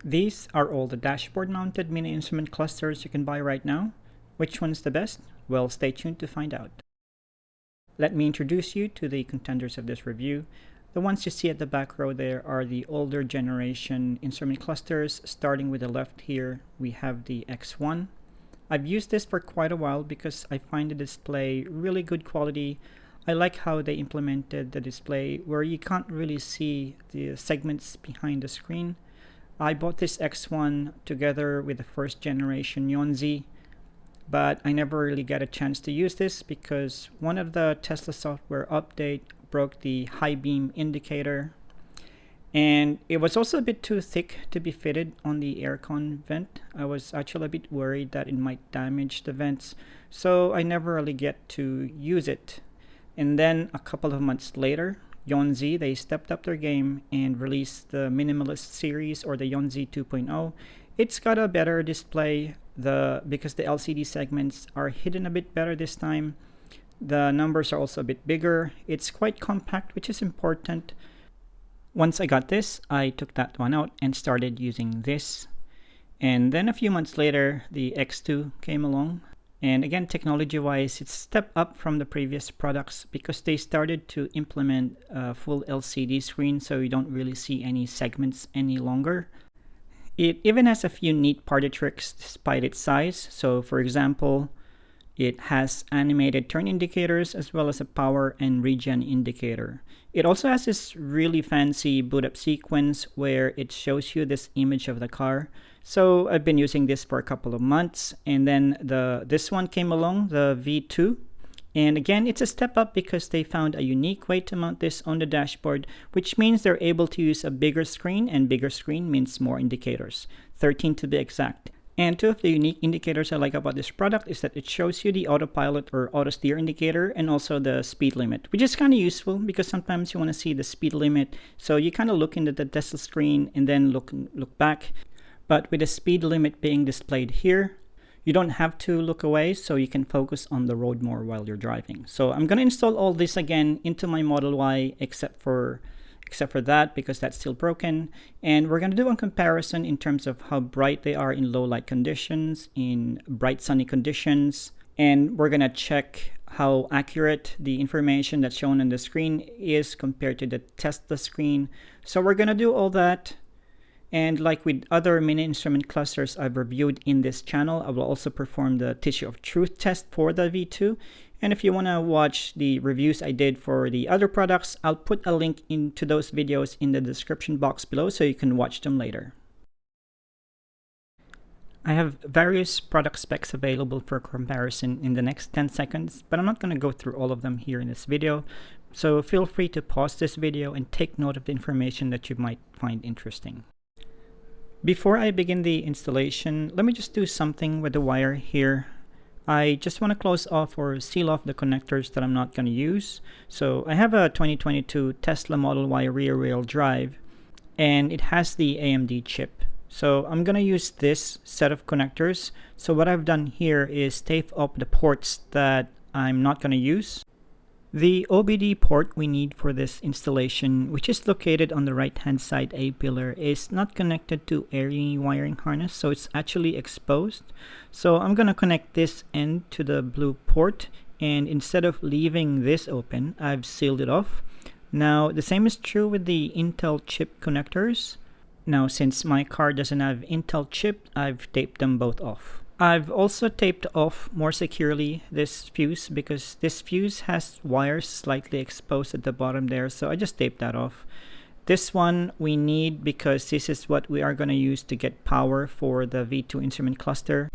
These are all the dashboard mounted mini instrument clusters you can buy right now. Which one's the best? Well, stay tuned to find out. Let me introduce you to the contenders of this review. The ones you see at the back row there are the older generation instrument clusters. Starting with the left here, we have the X1. I've used this for quite a while because I find the display really good quality. I like how they implemented the display where you can't really see the segments behind the screen. I bought this X1 together with the first generation YYYYY, but I never really got a chance to use this because one of the Tesla software update broke the high beam indicator, and it was also a bit too thick to be fitted on the aircon vent. I was actually a bit worried that it might damage the vents, so I never really get to use it. And then a couple of months later, YYYYY, they stepped up their game and released the Minimalist series, or the YYYYY 2.0. It's got a better display because the LCD segments are hidden a bit better this time. The numbers are also a bit bigger. It's quite compact, which is important. Once I got this, I took that one out and started using this. And then a few months later, the X2 came along. And again, technology-wise, it's a step up from the previous products because they started to implement a full LCD screen, so you don't really see any segments any longer. It even has a few neat party tricks despite its size. So for example, it has animated turn indicators as well as a power and regen indicator. It also has this really fancy boot up sequence where it shows you this image of the car. So I've been using this for a couple of months, and then this one came along, the V2. And again, it's a step up because they found a unique way to mount this on the dashboard, which means they're able to use a bigger screen, and bigger screen means more indicators, 13 to be exact. And two of the unique indicators I like about this product is that it shows you the autopilot or auto steer indicator and also the speed limit, which is kind of useful because sometimes you want to see the speed limit. So you kind of look into the Tesla screen and then look back. But with the speed limit being displayed here, you don't have to look away, so you can focus on the road more while you're driving. So I'm going to install all this again into my Model Y, except for that, because that's still broken. And we're going to do a comparison in terms of how bright they are in low light conditions, in bright sunny conditions, and we're going to check how accurate the information that's shown on the screen is compared to the Tesla screen. So we're going to do all that. And like with other mini instrument clusters I've reviewed in this channel, I will also perform the tissue of truth test for the V2. And if you want to watch the reviews I did for the other products, I'll put a link into those videos in the description box below so you can watch them later. I have various product specs available for comparison in the next 10 seconds, but I'm not going to go through all of them here in this video. So feel free to pause this video and take note of the information that you might find interesting. Before I begin the installation, let me just do something with the wire here. I just want to close off or seal off the connectors that I'm not going to use. So I have a 2022 Tesla Model Y rear wheel drive, and it has the AMD chip. So I'm going to use this set of connectors. So what I've done here is tape up the ports that I'm not going to use. The OBD port we need for this installation, which is located on the right hand side A pillar, is not connected to any wiring harness, so it's actually exposed. So I'm going to connect this end to the blue port, and instead of leaving this open, I've sealed it off. Now the same is true with the Intel chip connectors. Now since my car doesn't have Intel chip, I've taped them both off. I've also taped off more securely this fuse because this fuse has wires slightly exposed at the bottom there, so I just taped that off. This one we need because this is what we are going to use to get power for the V2 instrument cluster.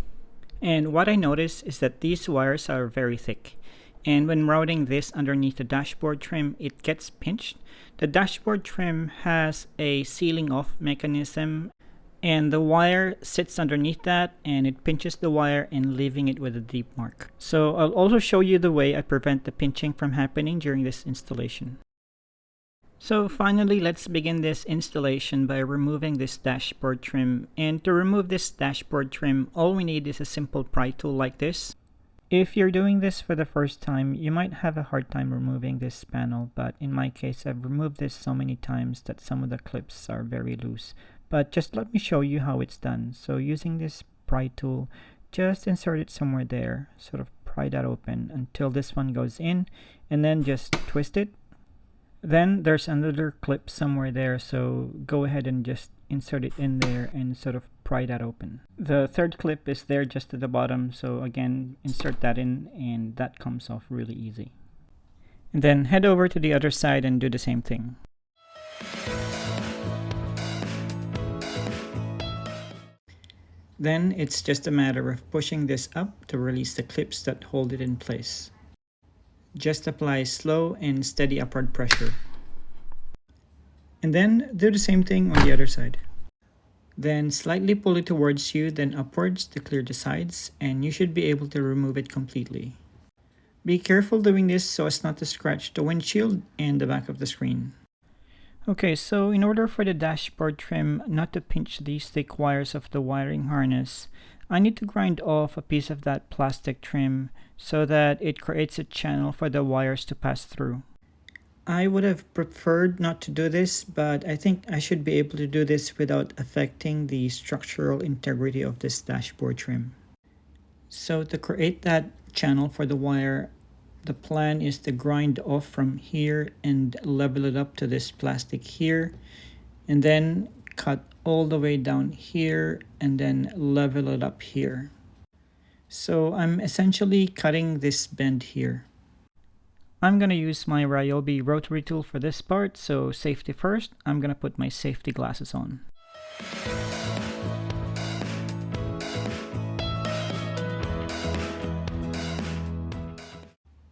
And what I noticed is that these wires are very thick, and when routing this underneath the dashboard trim, it gets pinched. The dashboard trim has a sealing off mechanism, and the wire sits underneath that and it pinches the wire and leaving it with a deep mark. So I'll also show you the way I prevent the pinching from happening during this installation. So finally, let's begin this installation by removing this dashboard trim. And to remove this dashboard trim, all we need is a simple pry tool like this. If you're doing this for the first time, you might have a hard time removing this panel, but in my case, I've removed this so many times that some of the clips are very loose. But just let me show you how it's done. So using this pry tool, just insert it somewhere there, sort of pry that open until this one goes in, and then just twist it. Then there's another clip somewhere there, so go ahead and just insert it in there and sort of pry that open. The third clip is there just at the bottom, so again, insert that in and that comes off really easy. And then head over to the other side and do the same thing. Then it's just a matter of pushing this up to release the clips that hold it in place. Just apply slow and steady upward pressure. And then do the same thing on the other side. Then slightly pull it towards you, then upwards to clear the sides, and you should be able to remove it completely. Be careful doing this so as not to scratch the windshield and the back of the screen. Okay, so in order for the dashboard trim not to pinch these thick wires of the wiring harness, I need to grind off a piece of that plastic trim so that it creates a channel for the wires to pass through. I would have preferred not to do this, but I think I should be able to do this without affecting the structural integrity of this dashboard trim. So to create that channel for the wire, the plan is to grind off from here and level it up to this plastic here, and then cut all the way down here and then level it up here. So I'm essentially cutting this bend here. I'm going to use my Ryobi rotary tool for this part, so safety first. I'm going to put my safety glasses on.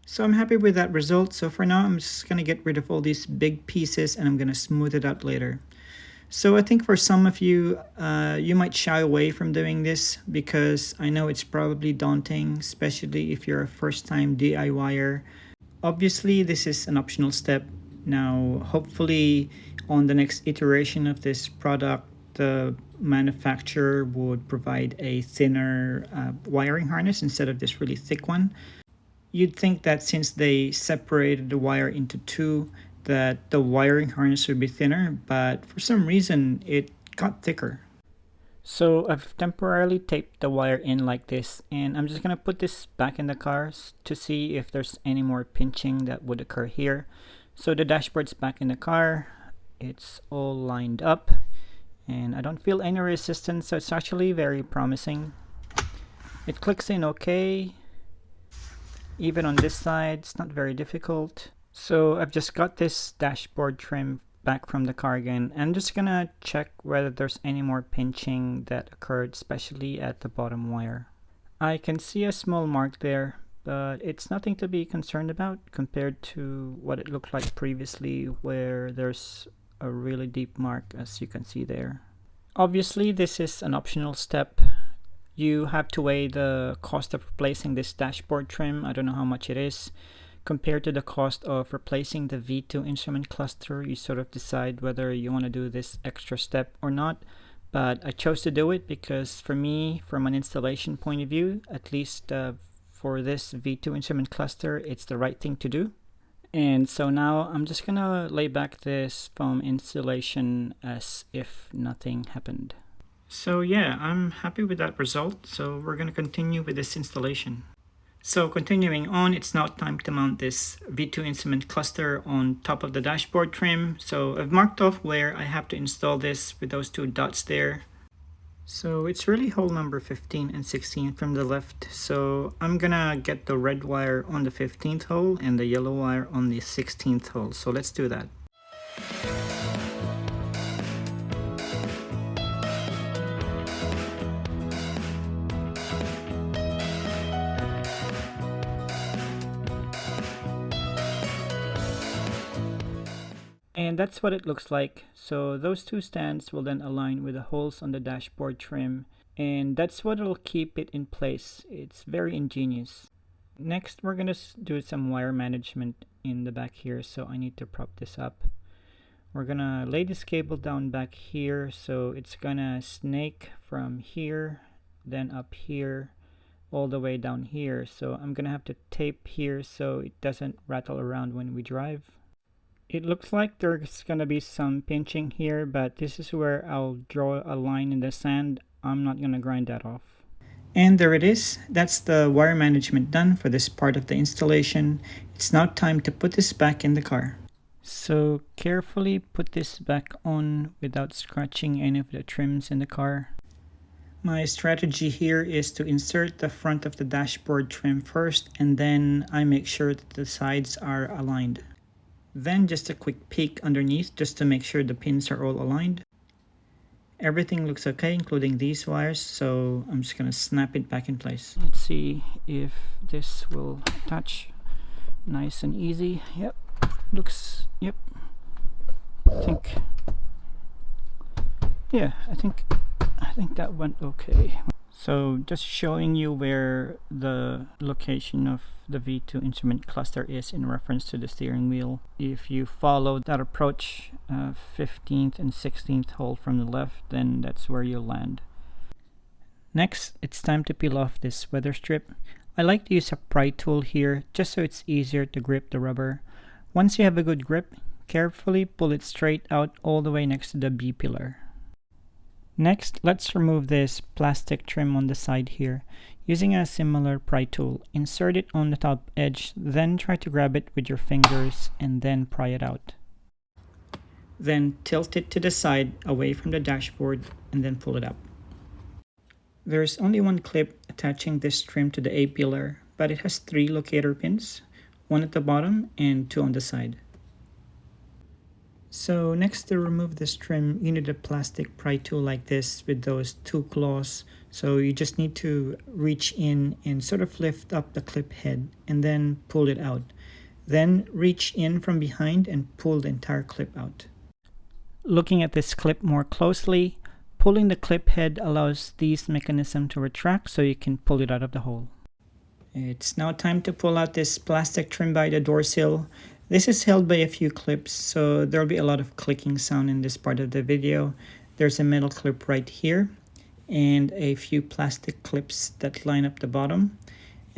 So I'm happy with that result. So for now, I'm just going to get rid of all these big pieces and I'm going to smooth it out later. So I think for some of you, you might shy away from doing this because I know it's probably daunting, especially if you're a first-time DIYer. Obviously, this is an optional step. Now, hopefully on the next iteration of this product, the manufacturer would provide a thinner wiring harness instead of this really thick one. You'd think that since they separated the wire into two, that the wiring harness would be thinner, but for some reason it got thicker. So I've temporarily taped the wire in like this, and I'm just going to put this back in the car to see if there's any more pinching that would occur here. So the dashboard's back in the car, it's all lined up, and I don't feel any resistance, so it's actually very promising. It clicks in okay. Even on this side, it's not very difficult. So I've just got this dashboard trim back from the car again. I'm just gonna check whether there's any more pinching that occurred, especially at the bottom wire. I can see a small mark there, but it's nothing to be concerned about compared to what it looked like previously, where there's a really deep mark, as you can see there. Obviously, this is an optional step. You have to weigh the cost of replacing this dashboard trim. I don't know how much it is. Compared to the cost of replacing the V2 instrument cluster, you sort of decide whether you want to do this extra step or not. But I chose to do it because for me, from an installation point of view, at least for this V2 instrument cluster, it's the right thing to do. And so now I'm just gonna lay back this foam insulation as if nothing happened. So yeah, I'm happy with that result, so we're going to continue with this installation. So continuing on, it's now time to mount this V2 instrument cluster on top of the dashboard trim. So I've marked off where I have to install this with those two dots there. So it's really hole number 15 and 16 from the left. So I'm gonna get the red wire on the 15th hole and the yellow wire on the 16th hole. So let's do that. And that's what it looks like. So those two stands will then align with the holes on the dashboard trim, and that's what will keep it in place. It's very ingenious. Next, we're going to do some wire management in the back here, so I need to prop this up. We're going to lay this cable down back here, so it's going to snake from here, then up here, all the way down here. So I'm going to have to tape here so it doesn't rattle around when we drive. It looks like there's gonna be some pinching here, but this is where I'll draw a line in the sand. I'm not gonna grind that off. And there it is. That's the wire management done for this part of the installation. It's now time to put this back in the car. So carefully put this back on without scratching any of the trims in the car. My strategy here is to insert the front of the dashboard trim first, and then I make sure that the sides are aligned. Then just a quick peek underneath just to make sure the pins are all aligned. Everything looks okay, including these wires, so I'm just going to snap it back in place. Let's see if this will attach nice and easy. Yep, looks, yep. I think that went okay. So just showing you where the location of the V2 instrument cluster is in reference to the steering wheel. If you follow that approach, 15th and 16th hole from the left, then that's where you'll land. Next, it's time to peel off this weather strip. I like to use a pry tool here just so it's easier to grip the rubber. Once you have a good grip, carefully pull it straight out all the way next to the B pillar. Next, let's remove this plastic trim on the side here. Using a similar pry tool, insert it on the top edge, then try to grab it with your fingers and then pry it out. Then tilt it to the side away from the dashboard and then pull it up. There's only one clip attaching this trim to the A pillar, but it has 3 locator pins, 1 at the bottom and 2 on the side. So next, to remove this trim, you need a plastic pry tool like this with those 2 claws. So you just need to reach in and sort of lift up the clip head and then pull it out. Then reach in from behind and pull the entire clip out. Looking at this clip more closely, pulling the clip head allows this mechanism to retract so you can pull it out of the hole. It's now time to pull out this plastic trim by the door sill. This is held by a few clips, so there'll be a lot of clicking sound in this part of the video. There's a metal clip right here and a few plastic clips that line up the bottom.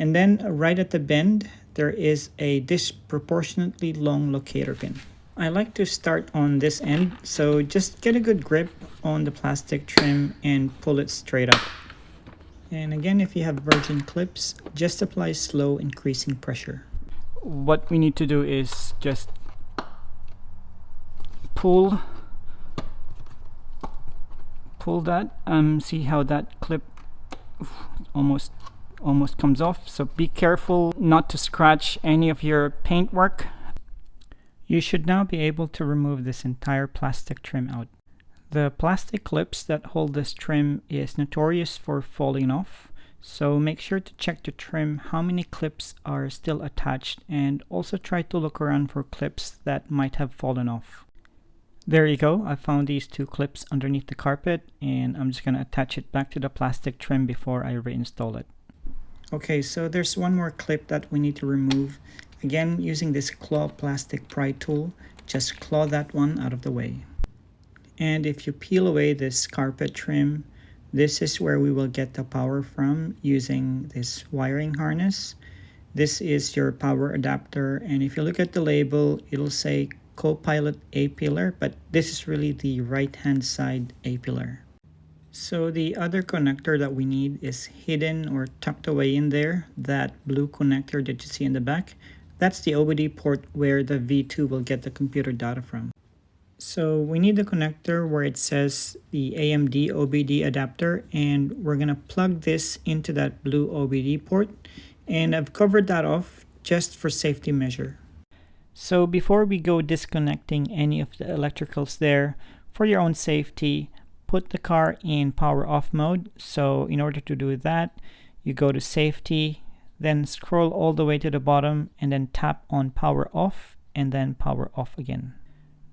And then right at the bend, there is a disproportionately long locator pin. I like to start on this end, so just get a good grip on the plastic trim and pull it straight up. And again, if you have virgin clips, just apply slow increasing pressure. What we need to do is just pull that. See how that clip almost comes off. So be careful not to scratch any of your paintwork. You should now be able to remove this entire plastic trim out. The plastic clips that hold this trim is notorious for falling off. So make sure to check the trim how many clips are still attached, and also try to look around for clips that might have fallen off. There you go, I found these 2 clips underneath the carpet, and I'm just going to attach it back to the plastic trim before I reinstall it. Okay, so there's one more clip that we need to remove. Again, using this claw plastic pry tool, just claw that one out of the way. And if you peel away this carpet trim, this is where we will get the power from using this wiring harness. This is your power adapter, and if you look at the label, it'll say Copilot A pillar, but this is really the right hand side A pillar. So the other connector that we need is hidden or tucked away in there, that blue connector that you see in the back. That's the OBD port where the V2 will get the computer data from. So we need the connector where it says the AMD OBD adapter, and we're going to plug this into that blue OBD port, and I've covered that off just for safety measure. So before we go disconnecting any of the electricals there, for your own safety, put the car in power off mode. So in order to do that, you go to safety, then scroll all the way to the bottom and then tap on power off and then power off again.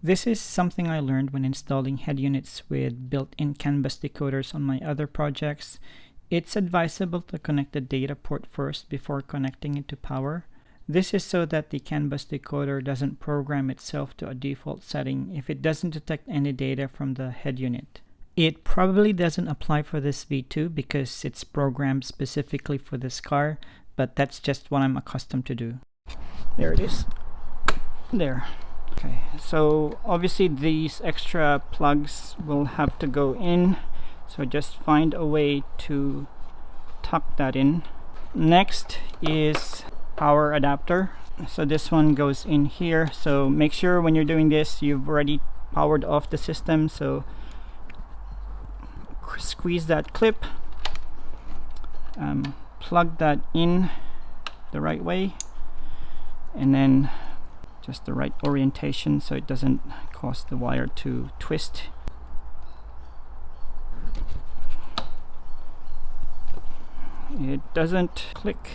This is something I learned when installing head units with built-in CAN bus decoders on my other projects. It's advisable to connect the data port first before connecting it to power. This is so that the CAN bus decoder doesn't program itself to a default setting if it doesn't detect any data from the head unit. It probably doesn't apply for this V2 because it's programmed specifically for this car, but that's just what I'm accustomed to do. There it is. There. Okay, so obviously these extra plugs will have to go in, so just find a way to tuck that in. Next is power adapter. So this one goes in here, so make sure when you're doing this you've already powered off the system. So squeeze that clip, plug that in the right way, and then just the right orientation so it doesn't cause the wire to twist. It doesn't click,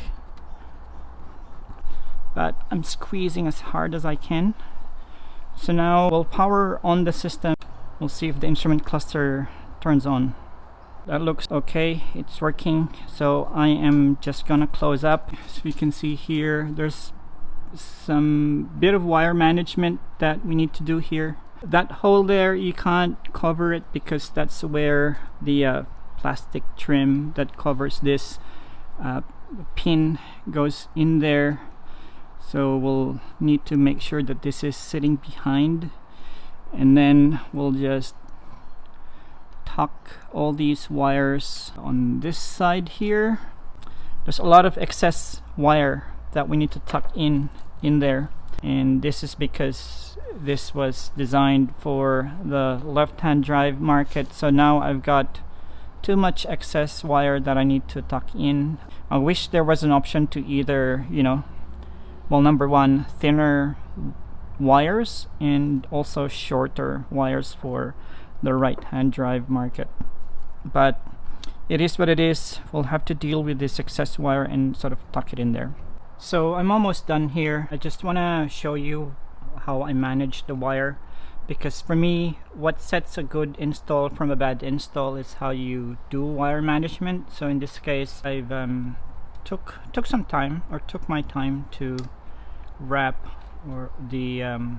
but I'm squeezing as hard as I can. So now we'll power on the system. We'll see if the instrument cluster turns on. That looks okay, it's working. So I am just gonna close up. So you can see here there's some bit of wire management that we need to do here. That hole there, you can't cover it because that's where the plastic trim that covers this pin goes in there. So we'll need to make sure that this is sitting behind, and then we'll just tuck all these wires on this side here. There's a lot of excess wire that we need to tuck in there, and this is because this was designed for the left-hand drive market. So now I've got too much excess wire that I need to tuck in. I wish there was an option to either, well, number one, thinner wires and also shorter wires for the right-hand drive market, but it is what it is. We'll have to deal with this excess wire and sort of tuck it in there. So I'm almost done here. I just want to show you how I manage the wire, because for me, what sets a good install from a bad install is how you do wire management. So in this case, I've took my time to wrap the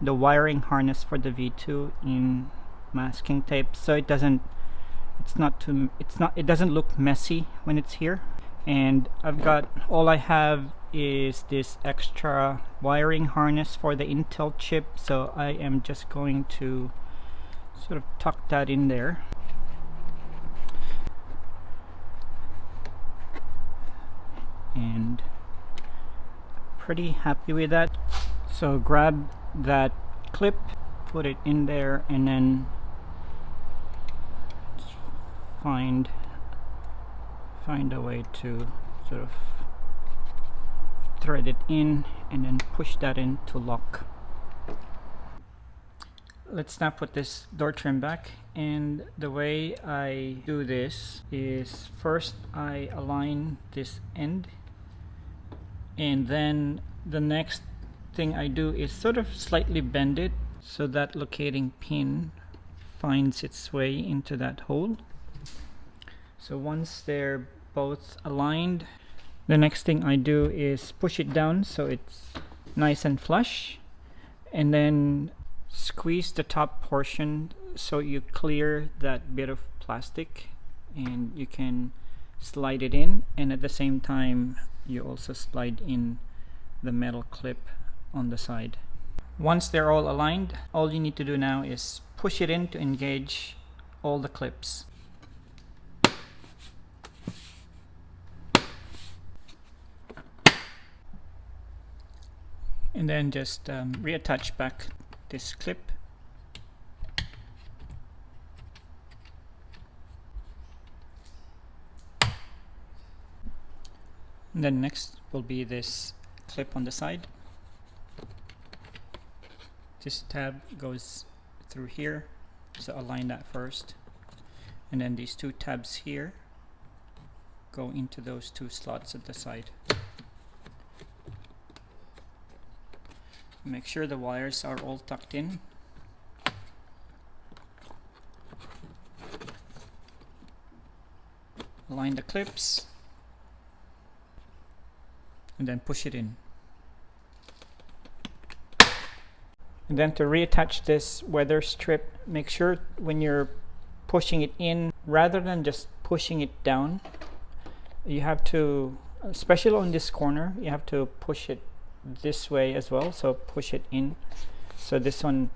wiring harness for the V2 in masking tape, so it doesn't look messy when it's here. And all I have is this extra wiring harness for the Intel chip, so I am just going to sort of tuck that in there. And pretty happy with that. So grab that clip, put it in there, and then find a way to sort of thread it in and then push that in to lock. Let's now put this door trim back, and the way I do this is first I align this end, and then the next thing I do is sort of slightly bend it so that locating pin finds its way into that hole. So once they're both aligned, the next thing I do is push it down so it's nice and flush, and then squeeze the top portion so you clear that bit of plastic, and you can slide it in, and at the same time you also slide in the metal clip on the side. Once they're all aligned, all you need to do now is push it in to engage all the clips. And then just reattach back this clip. And then next will be this clip on the side. This tab goes through here, so align that first. And then these two tabs here go into those two slots at the side. Make sure the wires are all tucked in. Align the clips, and then push it in. And then to reattach this weather strip, make sure when you're pushing it in, rather than just pushing it down, you have to, especially on this corner, you have to push it this way as well. So push it in So this one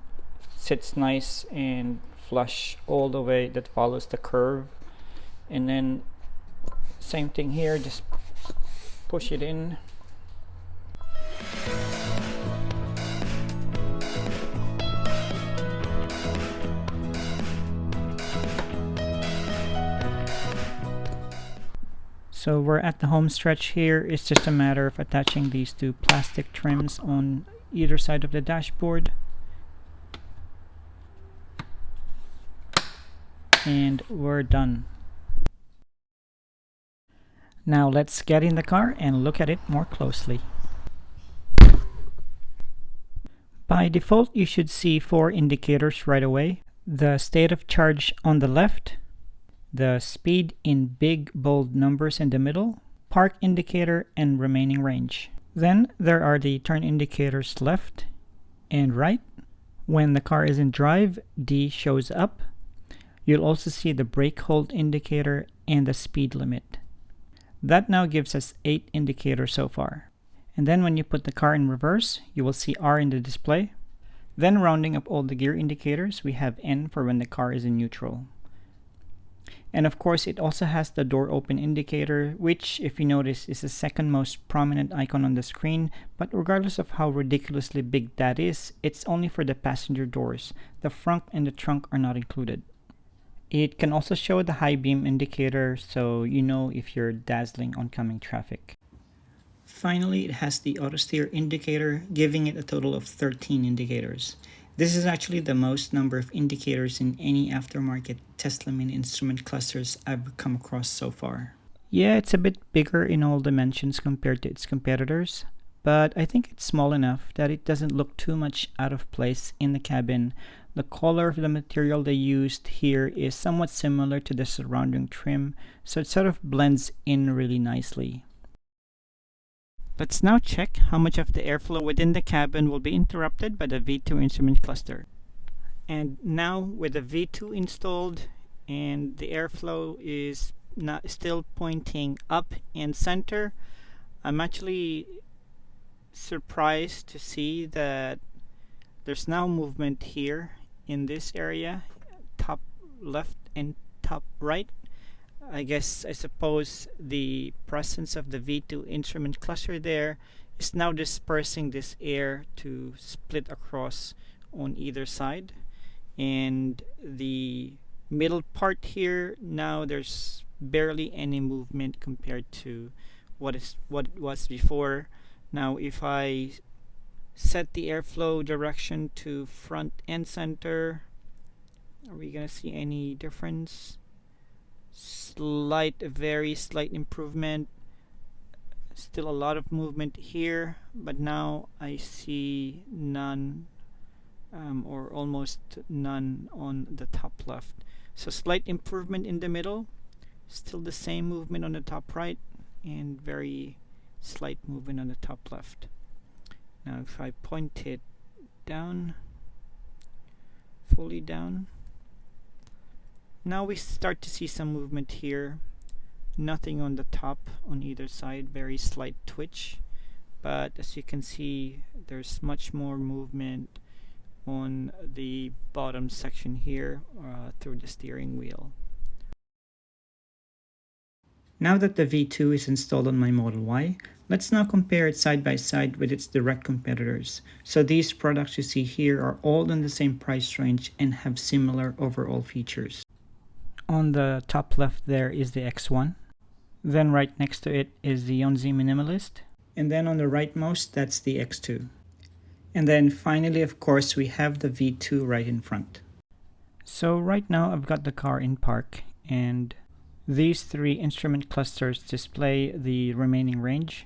sits nice and flush all the way, that follows the curve. And then same thing here, just push it in. So we're at the home stretch here. It's just a matter of attaching these two plastic trims on either side of the dashboard. And we're done. Now let's get in the car and look at it more closely. By default, you should see 4 indicators right away. The state of charge on the left, the speed in big bold numbers in the middle, park indicator, and remaining range. Then there are the turn indicators left and right. When the car is in drive, D shows up. You'll also see the brake hold indicator and the speed limit. That now gives us 8 indicators so far. And then when you put the car in reverse, you will see R in the display. Then rounding up all the gear indicators, we have N for when the car is in neutral. And of course, it also has the door open indicator, which, if you notice, is the second most prominent icon on the screen. But regardless of how ridiculously big that is, it's only for the passenger doors. The front and the trunk are not included. It can also show the high beam indicator, so you know if you're dazzling oncoming traffic. Finally, it has the auto steer indicator, giving it a total of 13 indicators. This is actually the most number of indicators in any aftermarket Tesla Mini instrument clusters I've come across so far. Yeah, it's a bit bigger in all dimensions compared to its competitors, but I think it's small enough that it doesn't look too much out of place in the cabin. The color of the material they used here is somewhat similar to the surrounding trim, so it sort of blends in really nicely. Let's now check how much of the airflow within the cabin will be interrupted by the V2 instrument cluster. And now with the V2 installed and the airflow is still pointing up and center, I'm actually surprised to see that there's now movement here in this area, top left and top right. I suppose the presence of the V2 instrument cluster there is now dispersing this air to split across on either side. And the middle part here, now there's barely any movement compared to what it was before. Now if I set the airflow direction to front and center, are we gonna see any difference? Very slight improvement. Still a lot of movement here, but now I see none or almost none on the top left. So slight improvement in the middle, still the same movement on the top right, and very slight movement on the top left. Now if I point it down, fully down, now we start to see some movement here. Nothing on the top on either side, very slight twitch. But as you can see, there's much more movement on the bottom section here through the steering wheel. Now that the V2 is installed on my Model Y, let's now compare it side by side with its direct competitors. So these products you see here are all in the same price range and have similar overall features. On the top left there is the X1. Then right next to it is the YYYY Minimalist. And then on the rightmost, that's the X2. And then finally, of course, we have the V2 right in front. So right now I've got the car in park, and these 3 instrument clusters display the remaining range.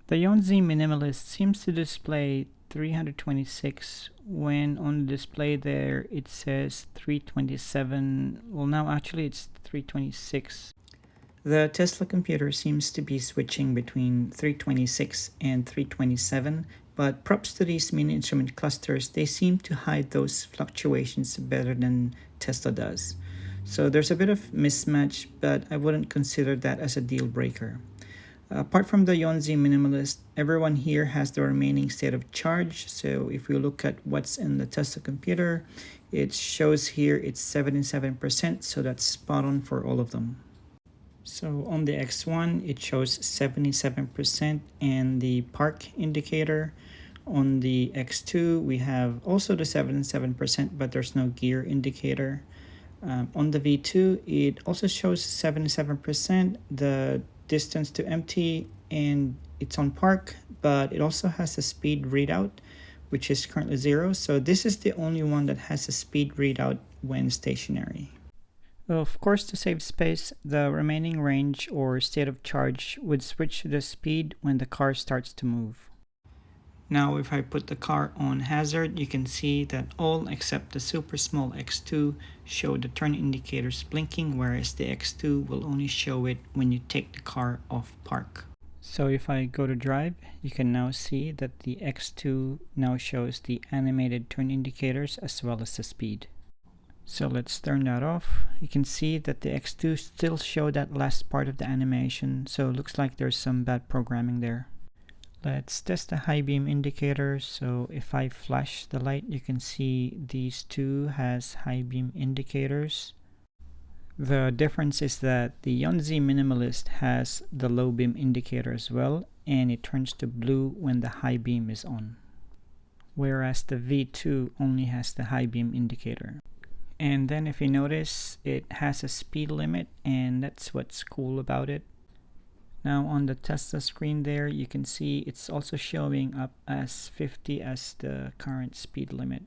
The YYYY Minimalist seems to display 326 when on the display there it says 327. Well, now actually it's 326. The Tesla computer seems to be switching between 326 and 327, but props to these mini instrument clusters, they seem to hide those fluctuations better than Tesla does. So there's a bit of mismatch, but I wouldn't consider that as a deal breaker. Apart from the YYYY minimalist, everyone here has the remaining state of charge. So if we look at what's in the Tesla computer, it shows here it's 77%, so that's spot on for all of them. So on the X1, it shows 77% and the park indicator. On the X2, we have also the 77%, but there's no gear indicator. On the V2, it also shows 77%, the distance to empty, and it's on park, but it also has a speed readout, which is currently 0. So this is the only one that has a speed readout when stationary. Of course, to save space, the remaining range or state of charge would switch to the speed when the car starts to move. Now if I put the car on hazard, you can see that all except the super small X2 show the turn indicators blinking, whereas the X2 will only show it when you take the car off park. So if I go to drive, you can now see that the X2 now shows the animated turn indicators as well as the speed. So let's turn that off. You can see that the X2 still show that last part of the animation, so it looks like there's some bad programming there. Let's test the high beam indicator. So if I flash the light, you can see these two has high beam indicators. The difference is that the YYYY minimalist has the low beam indicator as well, and it turns to blue when the high beam is on, whereas the V2 only has the high beam indicator. And then if you notice, it has a speed limit, and that's what's cool about it. Now on the Tesla screen there, you can see it's also showing up as 50 as the current speed limit.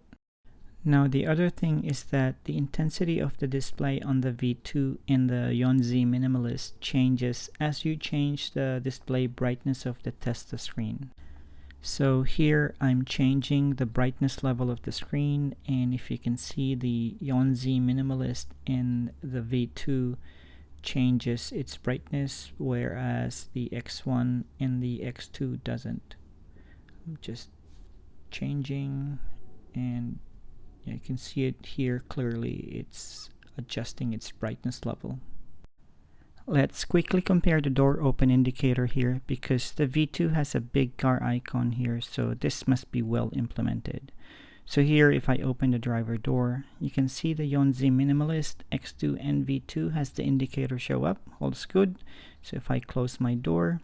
Now the other thing is that the intensity of the display on the V2 and the YYYY minimalist changes as you change the display brightness of the Tesla screen. So here I'm changing the brightness level of the screen, and if you can see, the YYYY minimalist and the V2 changes its brightness, whereas the X1 and the X2 doesn't. I'm just changing, and you can see it here clearly. It's adjusting its brightness level. Let's quickly compare the door open indicator here, because the V2 has a big car icon here, so this must be well implemented. So here, if I open the driver door, you can see the YYYY minimalist, X2 and V2 has the indicator show up. All's good. So if I close my door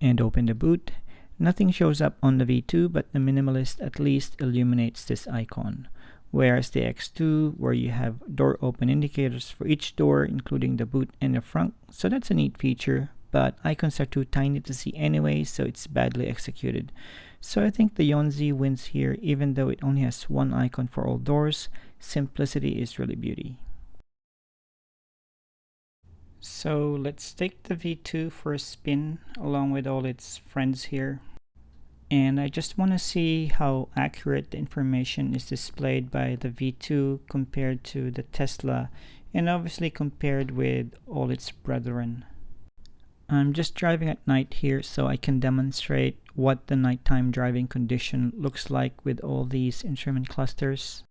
and open the boot, nothing shows up on the V2, but the minimalist at least illuminates this icon. Whereas the X2, where you have door open indicators for each door, including the boot and the front. So that's a neat feature, but icons are too tiny to see anyway, so it's badly executed. So I think the YYYY wins here, even though it only has one icon for all doors. Simplicity is really beauty. So let's take the V2 for a spin along with all its friends here. And I just want to see how accurate the information is displayed by the V2 compared to the Tesla, and obviously compared with all its brethren. I'm just driving at night here, so I can demonstrate what the nighttime driving condition looks like with all these instrument clusters.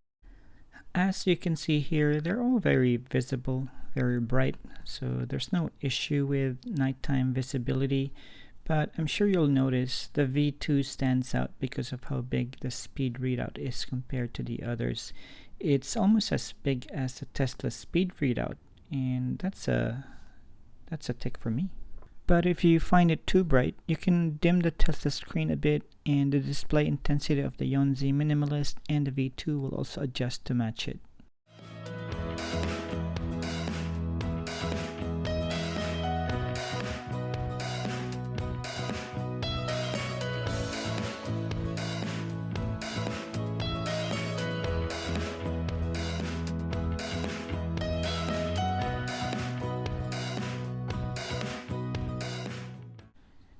As you can see here, they're all very visible, very bright, so there's no issue with nighttime visibility. But I'm sure you'll notice the V2 stands out because of how big the speed readout is compared to the others. It's almost as big as the Tesla speed readout, and that's a tick for me. But if you find it too bright, you can dim the Tesla screen a bit, and the display intensity of the YYYY minimalist and the V2 will also adjust to match it.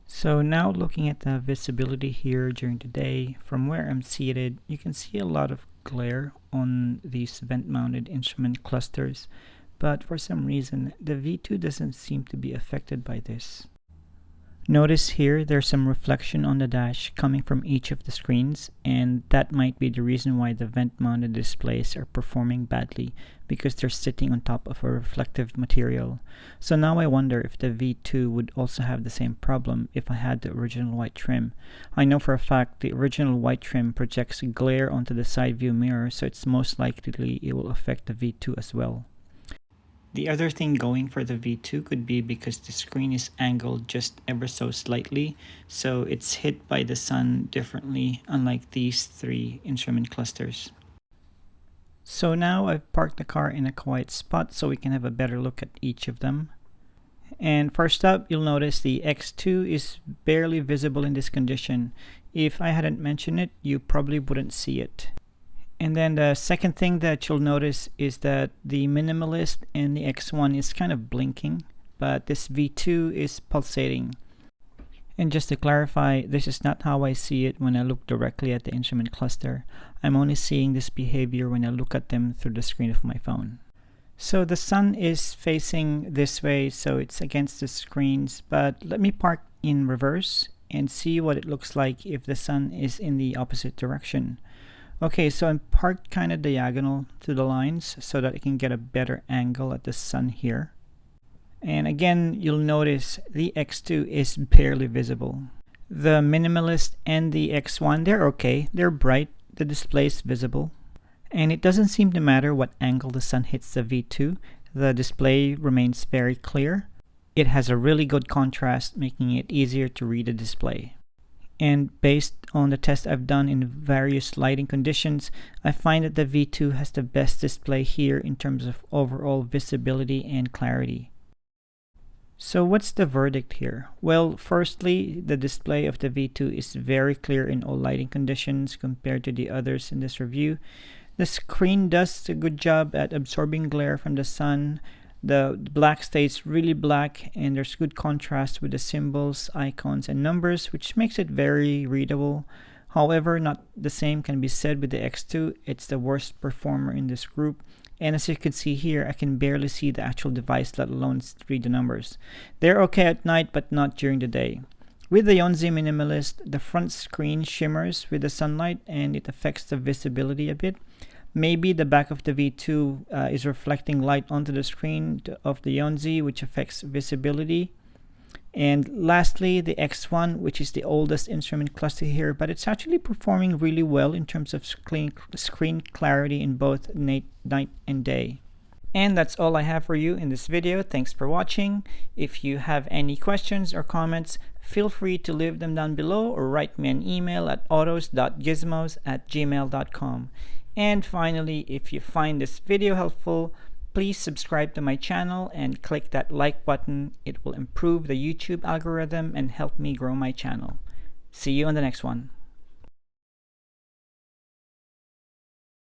So now looking at the visibility here during the day, from where I'm seated, you can see a lot of glare on these vent-mounted instrument clusters, but for some reason the V2 doesn't seem to be affected by this. Notice here there's some reflection on the dash coming from each of the screens, and that might be the reason why the vent-mounted displays are performing badly, because they're sitting on top of a reflective material. So now I wonder if the V2 would also have the same problem if I had the original white trim. I know for a fact the original white trim projects glare onto the side view mirror, so it's most likely it will affect the V2 as well. The other thing going for the V2 could be because the screen is angled just ever so slightly, so it's hit by the sun differently, unlike these three instrument clusters. So now I've parked the car in a quiet spot so we can have a better look at each of them. And first up, you'll notice the X2 is barely visible in this condition. If I hadn't mentioned it, you probably wouldn't see it. And then the second thing that you'll notice is that the minimalist and the X1 is kind of blinking, but this V2 is pulsating. And just to clarify, this is not how I see it when I look directly at the instrument cluster. I'm only seeing this behavior when I look at them through the screen of my phone. So the sun is facing this way, so it's against the screens, but let me park in reverse and see what it looks like if the sun is in the opposite direction. Okay, so I'm parked kind of diagonal to the lines so that I can get a better angle at the sun here. And again, you'll notice the X2 is barely visible. The minimalist and the X1, they're okay. They're bright. The display is visible. And it doesn't seem to matter what angle the sun hits the V2. The display remains very clear. It has a really good contrast, making it easier to read the display. And based on the test I've done in various lighting conditions, I find that the V2 has the best display here in terms of overall visibility and clarity. So what's the verdict here? Well, firstly, the display of the V2 is very clear in all lighting conditions compared to the others in this review. The screen does a good job at absorbing glare from the sun. The black stays really black, and there's good contrast with the symbols, icons, and numbers, which makes it very readable. However, not the same can be said with the X2. It's the worst performer in this group. And as you can see here, I can barely see the actual device, let alone read the numbers. They're okay at night, but not during the day. With the YYYY Minimalist, the front screen shimmers with the sunlight, and it affects the visibility a bit. Maybe the back of the V2 is reflecting light onto the screen of the YYYY, which affects visibility. And lastly, the X1, which is the oldest instrument cluster here, but it's actually performing really well in terms of screen clarity in both night and day. And that's all I have for you in this video. Thanks for watching. If you have any questions or comments, feel free to leave them down below or write me an email at autos.gizmos@gmail.com. And finally, if you find this video helpful, please subscribe to my channel and click that like button. It will improve the YouTube algorithm and help me grow my channel. See you on the next one.